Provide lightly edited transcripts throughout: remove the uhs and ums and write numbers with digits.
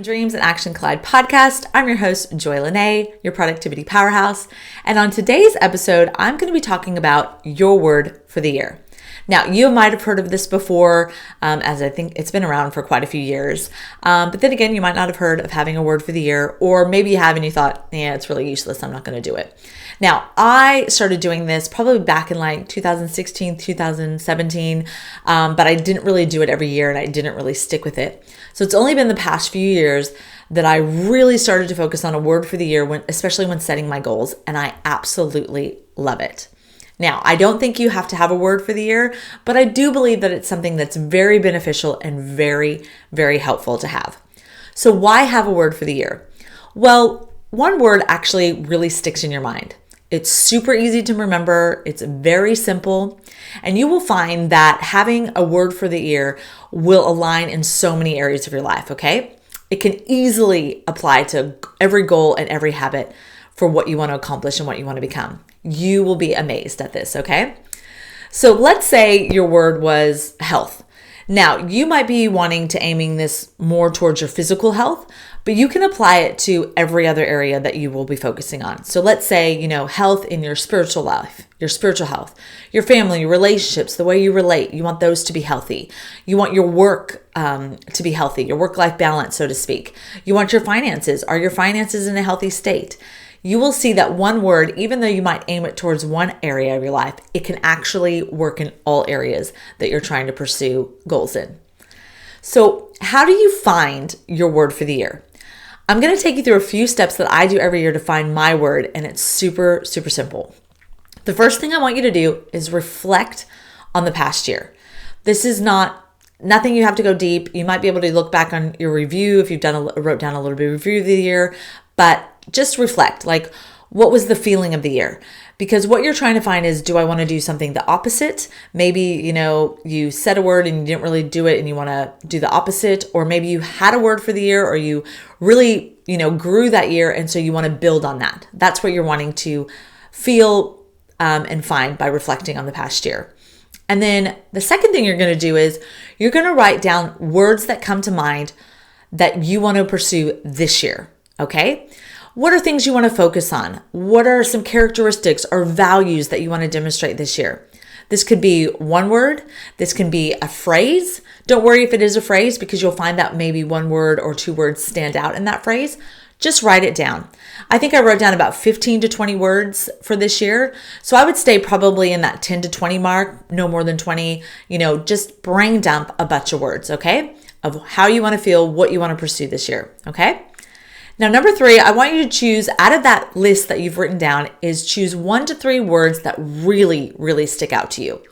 from Dreams and Action Collide podcast. I'm your host, Joy Lene, your productivity powerhouse. And on today's episode, I'm going to be talking about your word for the year. Now, you might have heard of this before, as I think it's been around for quite a few years. But then again, you might not have heard of having a word for the year, or maybe you have and you thought, yeah, it's really useless. I'm not going to do it. Now, I started doing this probably back in like 2016, 2017, but I didn't really do it every year and I didn't really stick with it. So it's only been the past few years that I really started to focus on a word for the year, especially when setting my goals, and I absolutely love it. Now, I don't think you have to have a word for the year, but I do believe that it's something that's very beneficial and very, very helpful to have. So why have a word for the year? Well, one word actually really sticks in your mind. It's super easy to remember. It's very simple. And you will find that having a word for the year will align in so many areas of your life, okay? It can easily apply to every goal and every habit for what you want to accomplish and what you want to become. You will be amazed at this, okay? So let's say your word was health. Now, you might be wanting to aiming this more towards your physical health, but you can apply it to every other area that you will be focusing on. So let's say, health in your spiritual life, your spiritual health, your family, your relationships, the way you relate, you want those to be healthy. You want your work to be healthy, your work-life balance, so to speak. You want your finances. Are your finances in a healthy state? You will see that one word, even though you might aim it towards one area of your life, it can actually work in all areas that you're trying to pursue goals in. So how do you find your word for the year? I'm going to take you through a few steps that I do every year to find my word, and it's super, super simple. The first thing I want you to do is reflect on the past year. This is nothing you have to go deep. You might be able to look back on your review if you've wrote down a little bit of review of the year, but just reflect, like, what was the feeling of the year? Because what you're trying to find is, do I want to do something the opposite? Maybe, you said a word and you didn't really do it and you want to do the opposite, or maybe you had a word for the year or you really, grew that year. And so you want to build on that. That's what you're wanting to feel and find by reflecting on the past year. And then the second thing you're going to do is you're going to write down words that come to mind that you want to pursue this year. Okay? What are things you want to focus on? What are some characteristics or values that you want to demonstrate this year? This could be one word. This can be a phrase. Don't worry if it is a phrase, because you'll find that maybe one word or two words stand out in that phrase. Just write it down. I think I wrote down about 15 to 20 words for this year. So I would stay probably in that 10 to 20 mark, no more than 20, just brain dump a bunch of words, okay? Of how you want to feel, what you want to pursue this year, okay? Now, number 3, I want you to choose out of that list that you've written down is choose 1 to 3 words that really, really stick out to you.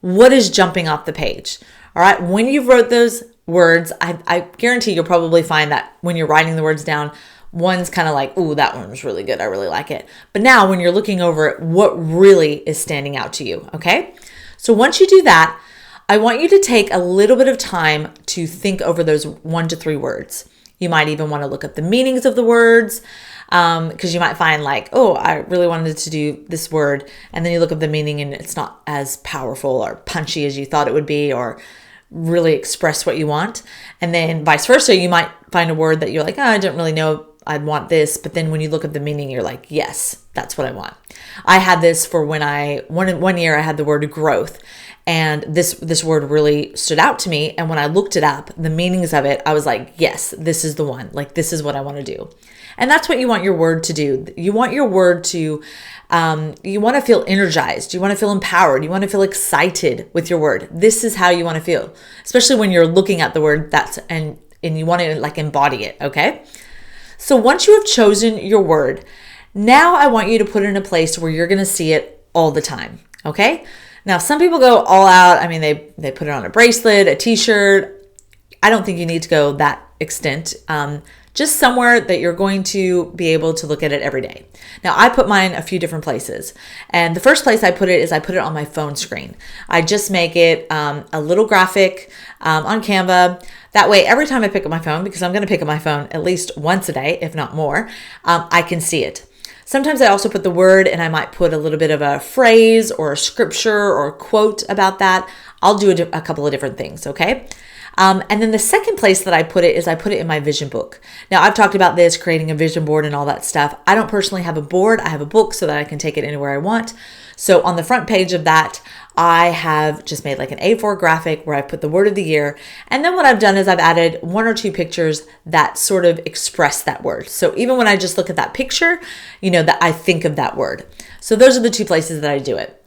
What is jumping off the page? All right. When you wrote those words, I guarantee you'll probably find that when you're writing the words down, one's kind of like, ooh, that one was really good. I really like it. But now when you're looking over it, what really is standing out to you? Okay. So once you do that, I want you to take a little bit of time to think over those 1 to 3 words. You might even want to look up the meanings of the words, because you might find like, oh, I really wanted to do this word. And then you look up the meaning and it's not as powerful or punchy as you thought it would be, or really express what you want. And then vice versa, you might find a word that you're like, oh, I didn't really know I'd want this. But then when you look at the meaning, you're like, yes, that's what I want. I had this for when one year I had the word growth. And this word really stood out to me. And when I looked it up, the meanings of it, I was like, yes, this is the one. Like, this is what I want to do. And that's what you want your word to do. You want your word to, you want to feel energized. You want to feel empowered. You want to feel excited with your word. This is how you want to feel, especially when you're looking at the word and you want to like embody it. Okay. So once you have chosen your word, now I want you to put it in a place where you're going to see it all the time. Okay. Now, some people go all out. I mean, they put it on a bracelet, a t-shirt. I don't think you need to go that extent. Just somewhere that you're going to be able to look at it every day. Now, I put mine a few different places. And the first place I put it is I put it on my phone screen. I just make it a little graphic on Canva. That way, every time I pick up my phone, because I'm going to pick up my phone at least once a day, if not more, I can see it. Sometimes I also put the word and I might put a little bit of a phrase or a scripture or a quote about that. I'll do a couple of different things, okay? And then the second place that I put it is I put it in my vision book. Now, I've talked about this, creating a vision board and all that stuff. I don't personally have a board. I have a book so that I can take it anywhere I want. So on the front page of that, I have just made like an A4 graphic where I put the word of the year. And then what I've done is I've added 1 or 2 pictures that sort of express that word. So even when I just look at that picture, that I think of that word. So those are the 2 places that I do it.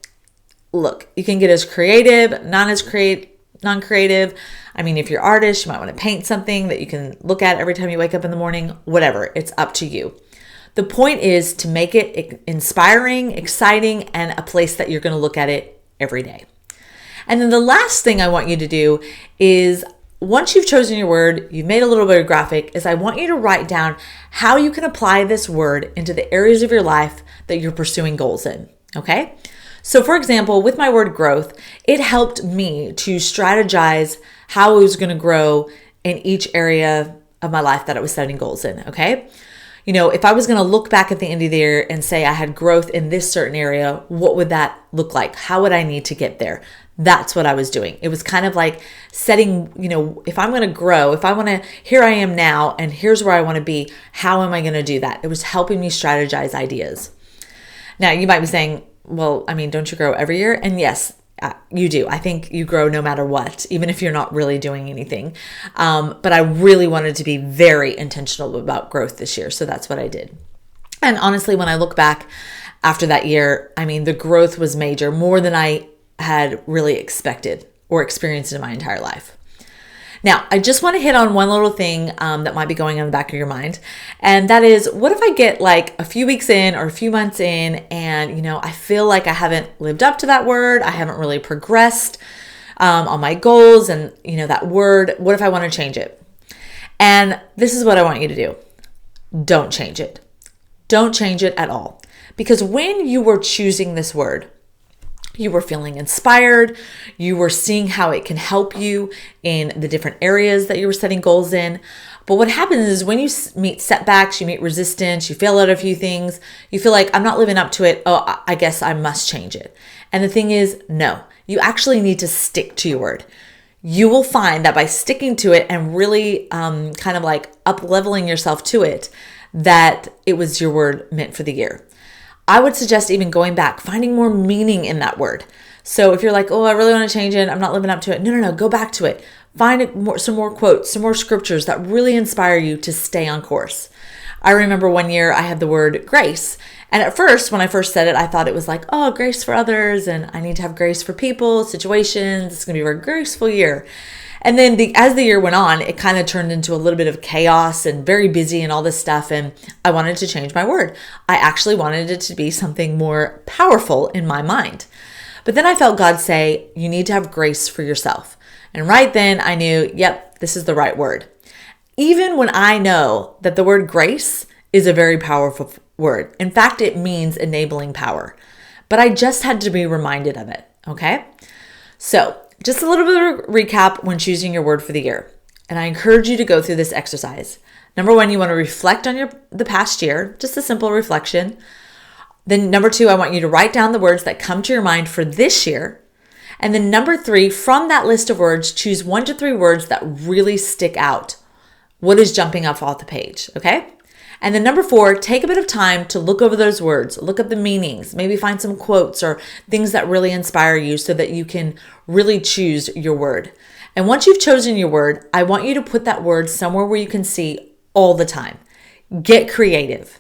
Look, you can get as creative, non-creative. I mean, if you're an artist, you might want to paint something that you can look at every time you wake up in the morning, whatever, it's up to you. The point is to make it inspiring, exciting, and a place that you're going to look at it every day. And then the last thing I want you to do is, once you've chosen your word, you've made a little bit of graphic, is I want you to write down how you can apply this word into the areas of your life that you're pursuing goals in, okay? So for example, with my word growth, it helped me to strategize how I was going to grow in each area of my life that I was setting goals in, okay? If I was going to look back at the end of the year and say I had growth in this certain area, what would that look like? How would I need to get there? That's what I was doing. It was kind of like setting, if I'm going to grow, if I want to, here I am now, and here's where I want to be, how am I going to do that? It was helping me strategize ideas. Now, you might be saying, well, I mean, don't you grow every year? And yes, you do. I think you grow no matter what, even if you're not really doing anything. But I really wanted to be very intentional about growth this year. So that's what I did. And honestly, when I look back after that year, I mean, the growth was major, more than I had really expected or experienced in my entire life. Now, I just want to hit on one little thing that might be going on in the back of your mind. And that is, what if I get like a few weeks in or a few months in and, I feel like I haven't lived up to that word. I haven't really progressed on my goals and, that word. What if I want to change it? And this is what I want you to do. Don't change it. Don't change it at all. Because when you were choosing this word, you were feeling inspired. You were seeing how it can help you in the different areas that you were setting goals in. But what happens is when you meet setbacks, you meet resistance, you fail at a few things, you feel like I'm not living up to it. Oh, I guess I must change it. And the thing is, no, you actually need to stick to your word. You will find that by sticking to it and really kind of like up-leveling yourself to it, that it was your word meant for the year. I would suggest even going back, finding more meaning in that word. So if you're like, oh, I really want to change it, I'm not living up to it. No, go back to it. Find some more quotes, some more scriptures that really inspire you to stay on course. I remember one year I had the word grace. And at first, when I first said it, I thought it was like, oh, grace for others. And I need to have grace for people, situations. It's going to be a very graceful year. And then as the year went on, it kind of turned into a little bit of chaos and very busy and all this stuff. And I wanted to change my word. I actually wanted it to be something more powerful in my mind. But then I felt God say, you need to have grace for yourself. And right then I knew, yep, this is the right word. Even when I know that the word grace is a very powerful word. In fact, it means enabling power. But I just had to be reminded of it, okay? So just a little bit of a recap when choosing your word for the year. And I encourage you to go through this exercise. Number 1, you want to reflect on the past year, just a simple reflection. Then number 2, I want you to write down the words that come to your mind for this year. And then number 3, from that list of words, choose 1 to 3 words that really stick out. What is jumping off the page, okay? And then number 4, take a bit of time to look over those words, look up the meanings, maybe find some quotes or things that really inspire you so that you can really choose your word. And once you've chosen your word, I want you to put that word somewhere where you can see all the time. Get creative.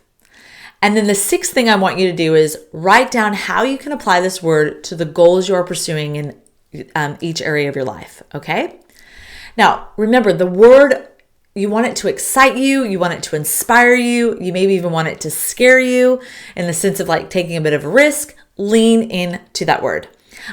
And then the 6th thing I want you to do is write down how you can apply this word to the goals you are pursuing in each area of your life, okay? Now, remember, the word, you want it to excite you. You want it to inspire you. You maybe even want it to scare you in the sense of like taking a bit of a risk. Lean into that word.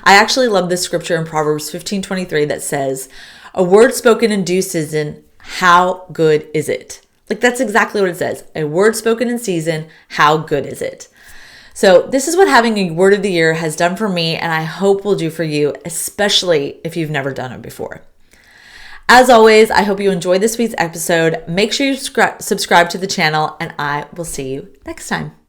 I actually love this scripture in Proverbs 15:23 that says, a word spoken in due season, how good is it? Like that's exactly what it says. A word spoken in season, how good is it? So this is what having a word of the year has done for me, and I hope will do for you, especially if you've never done it before. As always, I hope you enjoyed this week's episode. Make sure you subscribe to the channel, and I will see you next time.